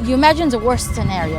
You imagine the worst scenario.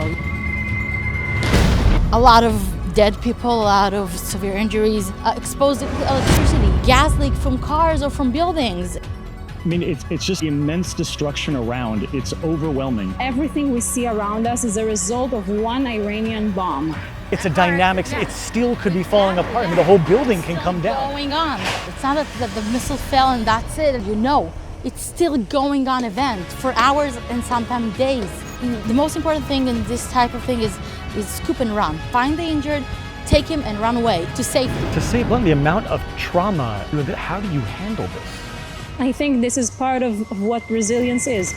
A lot of dead people, a lot of severe injuries, exposed electricity, gas leak from cars or from buildings. I mean, it's just the immense destruction around. It's overwhelming. Everything we see around us is a result of one Iranian bomb. It's a dynamic, it still could be falling apart. I mean, the whole building can come down. Going on. It's not that the missile fell and that's it. You know, it's still going on event for hours and sometimes days. The most important thing in this type of thing is scoop and run. Find the injured, take him and run away to safety. To say bluntly, the amount of trauma, how do you handle this? I think this is part of what resilience is.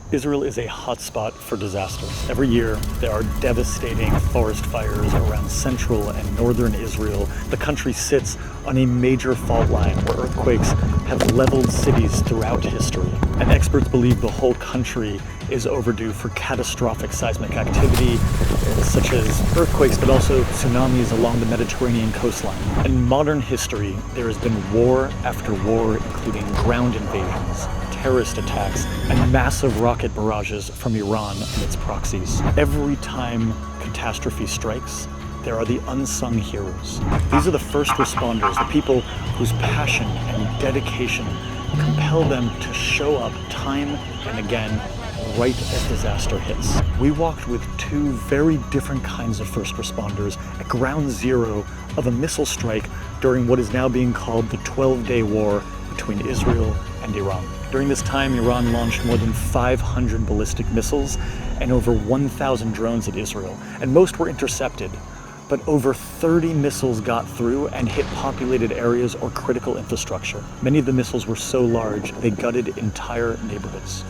Israel is a hotspot for disasters. Every year, there are devastating forest fires around central and northern Israel. The country sits on a major fault line where earthquakes have leveled cities throughout history. And experts believe the whole country is overdue for catastrophic seismic activity, such as earthquakes, but also tsunamis along the Mediterranean coastline. In modern history, there has been war after war, including ground invasions, terrorist attacks, and massive rocket barrages from Iran and its proxies. Every time catastrophe strikes, there are the unsung heroes. These are the first responders, the people whose passion and dedication compel them to show up time and again right as disaster hits. We walked with two very different kinds of first responders at ground zero of a missile strike during what is now being called the 12-day war between Israel and Iran. During this time, Iran launched more than 500 ballistic missiles and over 1,000 drones at Israel, and most were intercepted. But over 30 missiles got through and hit populated areas or critical infrastructure. Many of the missiles were so large, they gutted entire neighborhoods.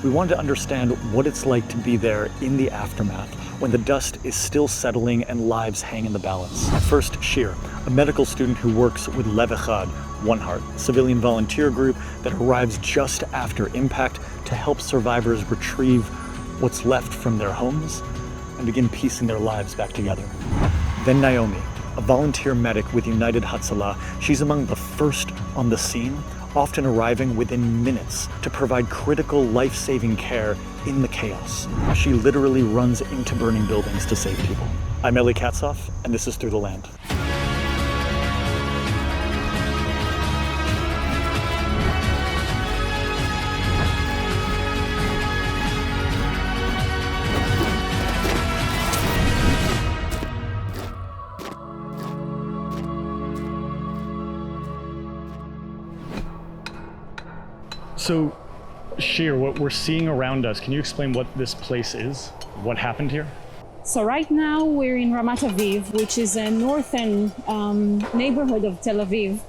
We wanted to understand what it's like to be there in the aftermath, when the dust is still settling and lives hang in the balance. First, Shir, a medical student who works with Levechad, One Heart, a civilian volunteer group that arrives just after impact to help survivors retrieve what's left from their homes and begin piecing their lives back together. Then Naomi, a volunteer medic with United Hatzalah. She's among the first on the scene, often arriving within minutes to provide critical life-saving care in the chaos. She literally runs into burning buildings to save people. I'm Eli Katzoff, and this is Through the Land. So, Shir, what we're seeing around us, can you explain what this place is? What happened here? So right now we're in Ramat Aviv, which is a northern neighborhood of Tel Aviv.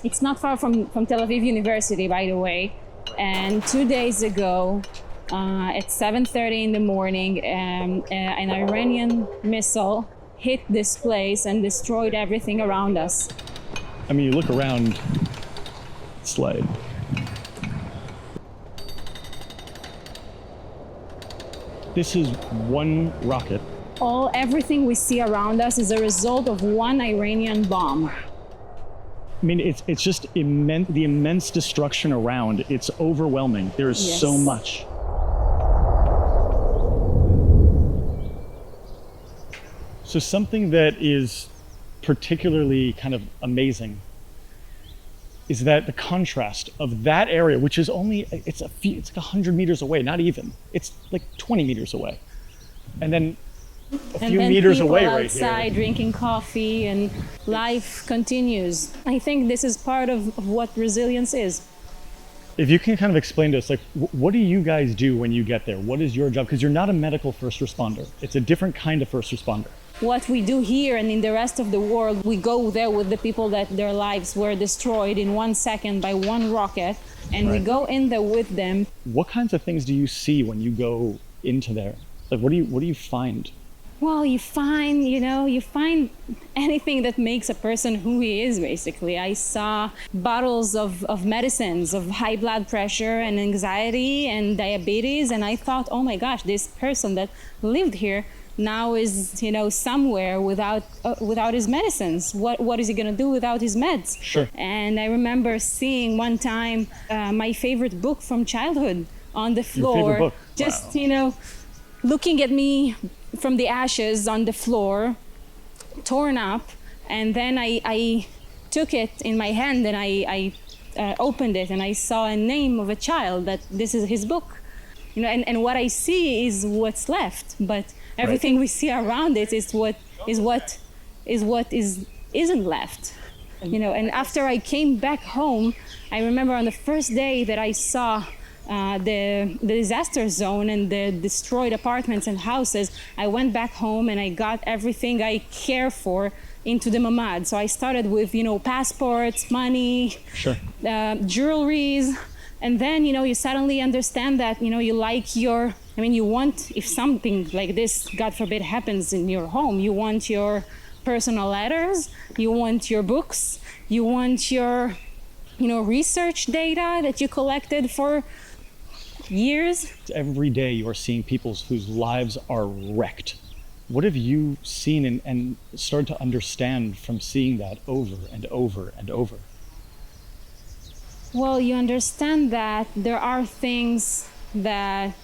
It's not far from Tel Aviv University, by the way. And 2 days ago, at 7:30 in the morning, an Iranian missile hit this place and destroyed everything around us. I mean, you look around, it's like... This is one rocket. Everything we see around us is a result of one Iranian bomb. I mean, it's just immense, the immense destruction around. It's overwhelming. There is Yes. so much. So something that is particularly kind of amazing is that the contrast of that area, which is only, it's like 100 meters away, not even. It's like 20 meters away. And then a few meters away right here. Outside drinking coffee and life continues. I think this is part of what resilience is. If you can kind of explain to us, like, what do you guys do when you get there? What is your job? Because you're not a medical first responder. It's a different kind of first responder. What we do here and in the rest of the world, we go there with the people that their lives were destroyed in 1 second by one rocket, and we go in there with them. What kinds of things do you see when you go into there? Like, what do you find? Well, you find anything that makes a person who he is, basically. I saw bottles of medicines, of high blood pressure and anxiety and diabetes, and I thought, oh my gosh, this person that lived here now is, somewhere without his medicines. What is he going to do without his meds? Sure. And I remember seeing one time my favorite book from childhood on the floor. Your favorite book? Just, Wow. Looking at me from the ashes on the floor, torn up. And then I took it in my hand and I opened it, and I saw a name of a child that this is his book. And what I see is what's left, but everything we see around it is what isn't left. And after I came back home, I remember on the first day that I saw the disaster zone and the destroyed apartments and houses, I went back home and I got everything I care for into the mamad. So I started with, passports, money, Sure. jewelries, and then, you suddenly understand that, you like you want, if something like this, God forbid, happens in your home, you want your personal letters, you want your books, you want your, research data that you collected for years. Every day you are seeing people whose lives are wrecked. What have you seen and started to understand from seeing that over and over and over? Well, you understand that there are things that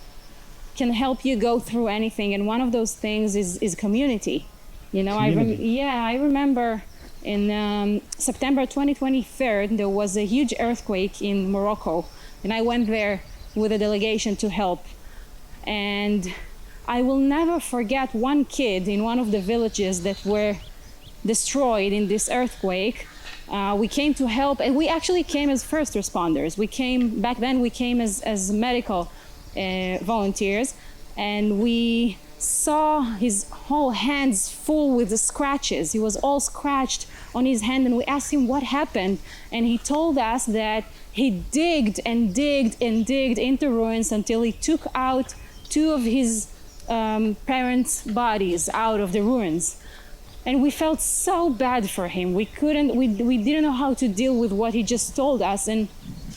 can help you go through anything, and one of those things is community. Community. I remember in September 2023 there was a huge earthquake in Morocco, and I went there with a delegation to help. And I will never forget one kid in one of the villages that were destroyed in this earthquake. We came to help, and we actually came as first responders. Back then we came as medical volunteers, and we saw his whole hands full with the scratches. He was all scratched on his hand, and we asked him what happened, and he told us that he digged and digged and digged into ruins until he took out two of his parents' bodies out of the ruins. And we felt so bad for him. We didn't know how to deal with what he just told us.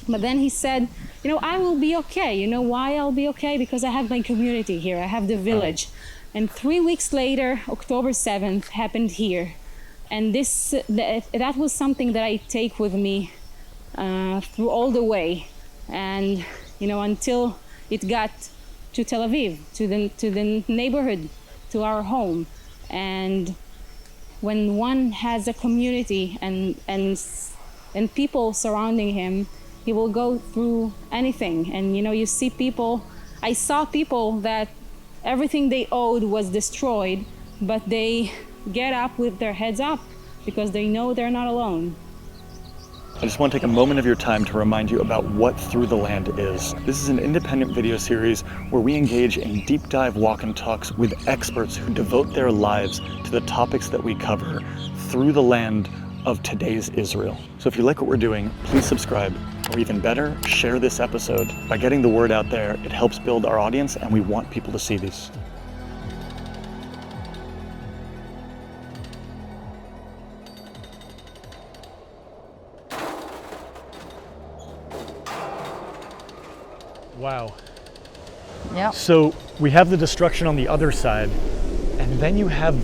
But then he said, I will be okay. You know why I'll be okay? Because I have my community here. I have the village. And 3 weeks later, October 7th happened here. And that was something that I take with me through all the way. And, until it got to Tel Aviv, to the neighborhood, to our home. And when one has a community and people surrounding him, he will go through anything. And you see people, I saw people that everything they owed was destroyed, but they get up with their heads up because they know they're not alone. I just want to take a moment of your time to remind you about what Through the Land is. This is an independent video series where we engage in deep dive walk and talks with experts who devote their lives to the topics that we cover through the land of today's Israel. So if you like what we're doing, please subscribe, or even better, share this episode. By getting the word out there, it helps build our audience, and we want people to see these. Wow. Yep. So we have the destruction on the other side, and then you have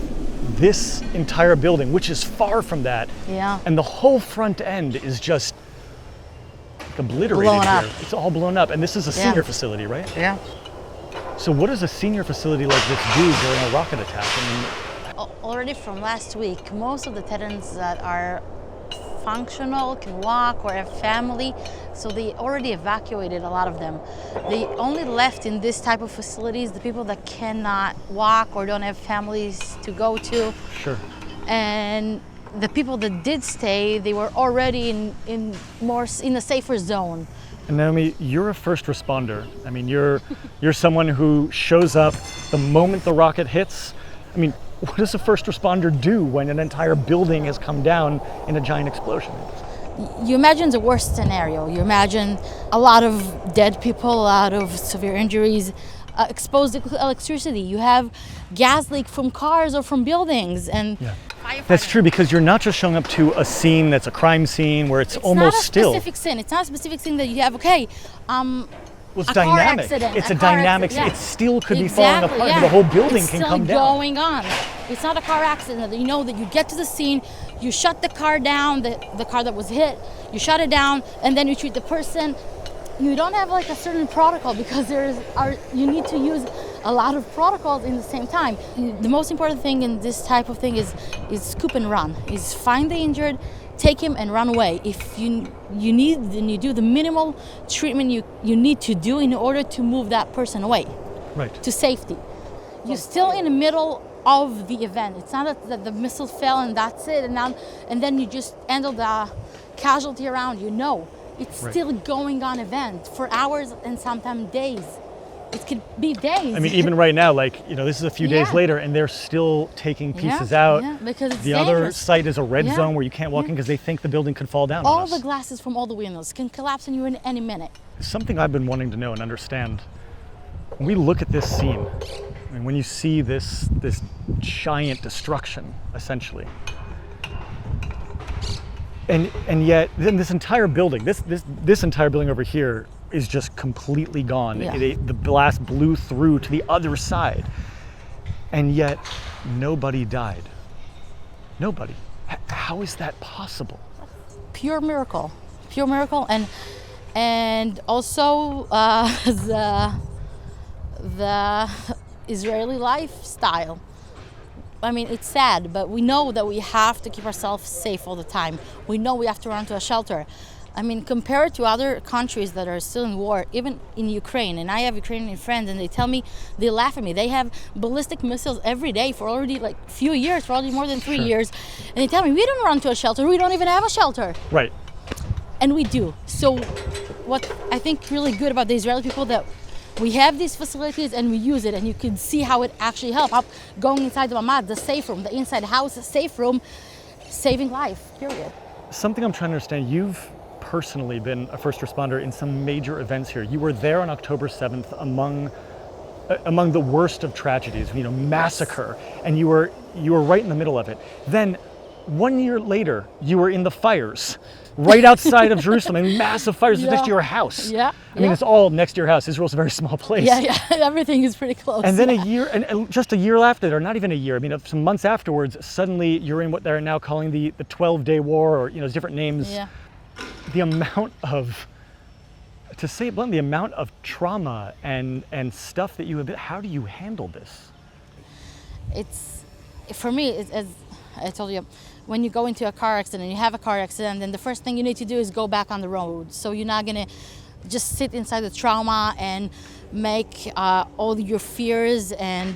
this entire building, which is far from that. Yeah. And the whole front end is just obliterated Blown up. here. It's all blown up. And this is a senior facility, right? Yeah. So what does a senior facility like this do during a rocket attack? Already from last week, most of the tenants that are functional, can walk or have family, so they already evacuated a lot of them. They only left in this type of facilities the people that cannot walk or don't have families to go to. Sure. And the people that did stay, they were already in a safer zone. And Naomi, you're a first responder. I mean, you're someone who shows up the moment the rocket hits. I mean, what does a first responder do when an entire building has come down in a giant explosion? You imagine the worst scenario. You imagine a lot of dead people, a lot of severe injuries, exposed to electricity. You have gas leak from cars or from buildings. And That's true, because you're not just showing up to a scene that's a crime scene where it's almost still. It's not a specific scene. It's not a specific scene that you have, okay, Well, it's a car dynamic. accident. It's a car dynamic. accident, It still could be exactly, falling apart. The whole building it's can still come down. going on. It's not a car accident. You know that you get to the scene, you shut the car down, the car that was hit, you shut it down, and then you treat the person. You don't have like a certain protocol because you need to use a lot of protocols in the same time. The most important thing in this type of thing is scoop and run. Is find the injured, take him and run away. If you need, then you do the minimal treatment you need to do in order to move that person away, Right. to safety. You're still in the middle of the event. It's not that the missile fell and that's it, and then you just handle the casualty around you. No. It's Right. still going on event for hours and sometimes days. It could be days. I mean, even right now, like, this is a few days Yeah. later, and they're still taking pieces Yeah, out. yeah, because it's the other dangerous. site is a red Yeah, zone where you can't walk in because they think the building could fall down on all us. the glasses from all the windows can collapse on you in any minute. Something I've been wanting to know and understand. When we look at this scene, and when you see this giant destruction, essentially, and yet then this entire building, this entire building over here is just completely gone. Yeah. The blast blew through to the other side, and yet nobody died. Nobody. How is that possible? Pure miracle, and also the Israeli lifestyle. I mean, it's sad, but we know that we have to keep ourselves safe all the time. We know we have to run to a shelter. I mean, compared to other countries that are still in war, even in Ukraine, and I have Ukrainian friends, and they tell me, they laugh at me. They have ballistic missiles every day for already like few years, for already more than 3 years. And they tell me, we don't run to a shelter. We don't even have a shelter. Right. And we do. So what I think really good about the Israeli people, that we have these facilities and we use it, and you can see how it actually helps. Going inside the mamad, the safe room, the inside house safe room, saving life, period. Something I'm trying to understand, you've personally been a first responder in some major events here. You were there on October 7th among the worst of tragedies, massacre, and you were right in the middle of it. Then 1 year later, you were in the fires right outside of Jerusalem, and massive fires next to your house. Yeah. I mean, it's all next to your house. Israel's a very small place. Yeah, everything is pretty close. And then just a year after, or not even a year, I mean, some months afterwards, suddenly you're in what they're now calling the 12-day war, or, different names. Yeah. The amount of, to say it bluntly, the amount of trauma and stuff that you have, how do you handle this? It's, for me, as I told you, when you go into a car accident, you have a car accident, then the first thing you need to do is go back on the road. So you're not gonna just sit inside the trauma and make all your fears, and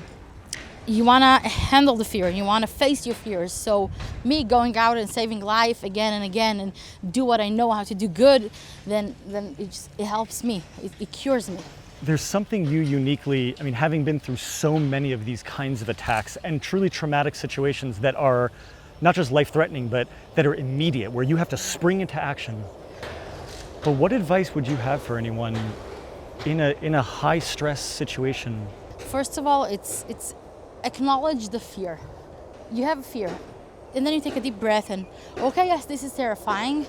you wanna handle the fear, you wanna face your fears. So me going out and saving life again and again and do what I know how to do good, then it helps me, it cures me. There's something you uniquely, I mean, having been through so many of these kinds of attacks and truly traumatic situations that are not just life-threatening, but that are immediate, where you have to spring into action. But what advice would you have for anyone in a high-stress situation? First of all, it's acknowledge the fear. You have a fear, and then you take a deep breath and, okay, yes, this is terrifying.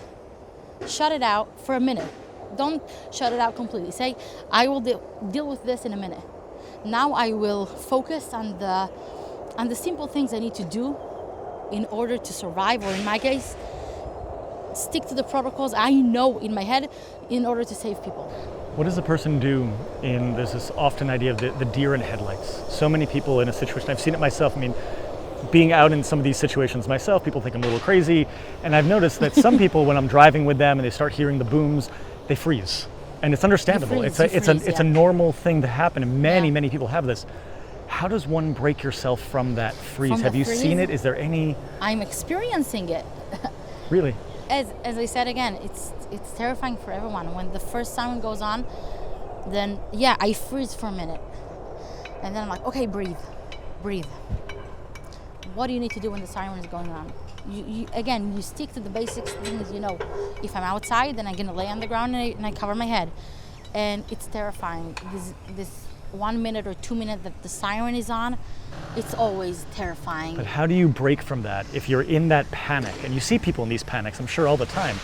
Shut it out for a minute. Don't shut it out completely. Say, I will deal with this in a minute. Now I will focus on the simple things I need to do in order to survive, or in my case, stick to the protocols I know in my head in order to save people. What does a person do there's this often idea of the deer in headlights. So many people in a situation, I've seen it myself, I mean, being out in some of these situations myself, people think I'm a little crazy, and I've noticed that some people, when I'm driving with them and they start hearing the booms, they freeze. And it's understandable. It's a normal thing to happen, and many people have this. How does one break yourself from that freeze? Have you seen it? Is there any? I'm experiencing it. Really? As I said again, it's terrifying for everyone. When the first siren goes on, then yeah, I freeze for a minute. And then I'm like, okay, breathe. What do you need to do when the siren is going on? You stick to the basic things you know. If I'm outside, then I'm gonna lay on the ground and I cover my head. And it's terrifying. This 1 minute or 2 minutes that the siren is on, it's always terrifying. But how do you break from that if you're in that panic? And you see people in these panics, I'm sure, all the time.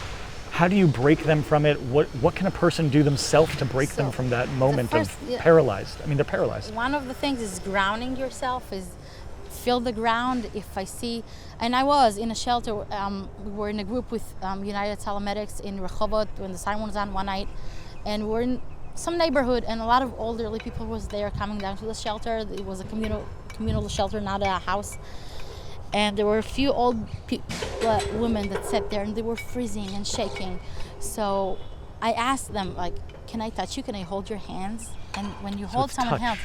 How do you break them from it? What can a person do themselves to break them from that moment of paralyzed? I mean, they're paralyzed. One of the things is grounding yourself, is feel the ground. If I see, and I was in a shelter, we were in a group with United Telemedics in Rehovot when the sun was on one night, and we're in some neighborhood, and a lot of elderly people was there coming down to the shelter. It was a communal shelter, not a house. And there were a few old women that sat there, and they were freezing and shaking. So I asked them, like, can I touch you? Can I hold your hands? And when you hold someone's hands,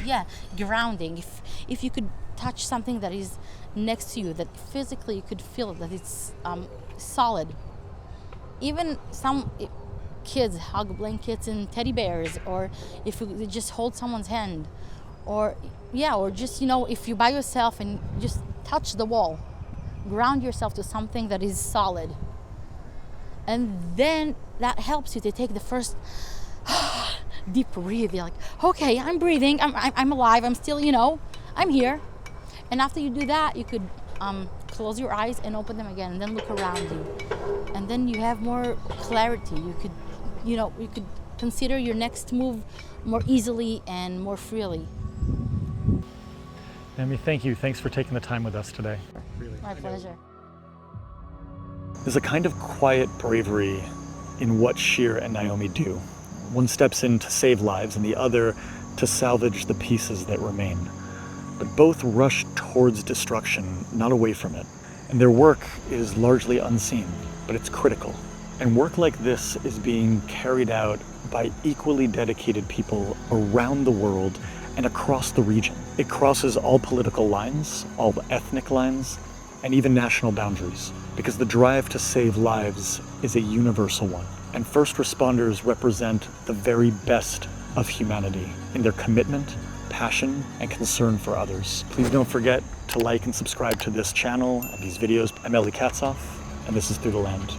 grounding. If you could touch something that is next to you, that physically you could feel that it's solid. Even some kids hug blankets and teddy bears, or if you just hold someone's hand, or just, if you're by yourself and just touch the wall, ground yourself to something that is solid, and then that helps you to take the first deep breathe. You're like, okay, I'm breathing, I'm alive, I'm still, I'm here. And after you do that, you could close your eyes and open them again, and then look around you, and then you have more clarity. You could consider your next move more easily and more freely. Naomi, thank you. Thanks for taking the time with us today. Really. My pleasure. There's a kind of quiet bravery in what Shir and Naomi do. One steps in to save lives and the other to salvage the pieces that remain. But both rush towards destruction, not away from it. And their work is largely unseen, but it's critical. And work like this is being carried out by equally dedicated people around the world and across the region. It crosses all political lines, all ethnic lines, and even national boundaries, because the drive to save lives is a universal one. And first responders represent the very best of humanity in their commitment, passion, and concern for others. Please don't forget to like and subscribe to this channel and these videos. I'm Eli Katzoff, and this is Through the Land.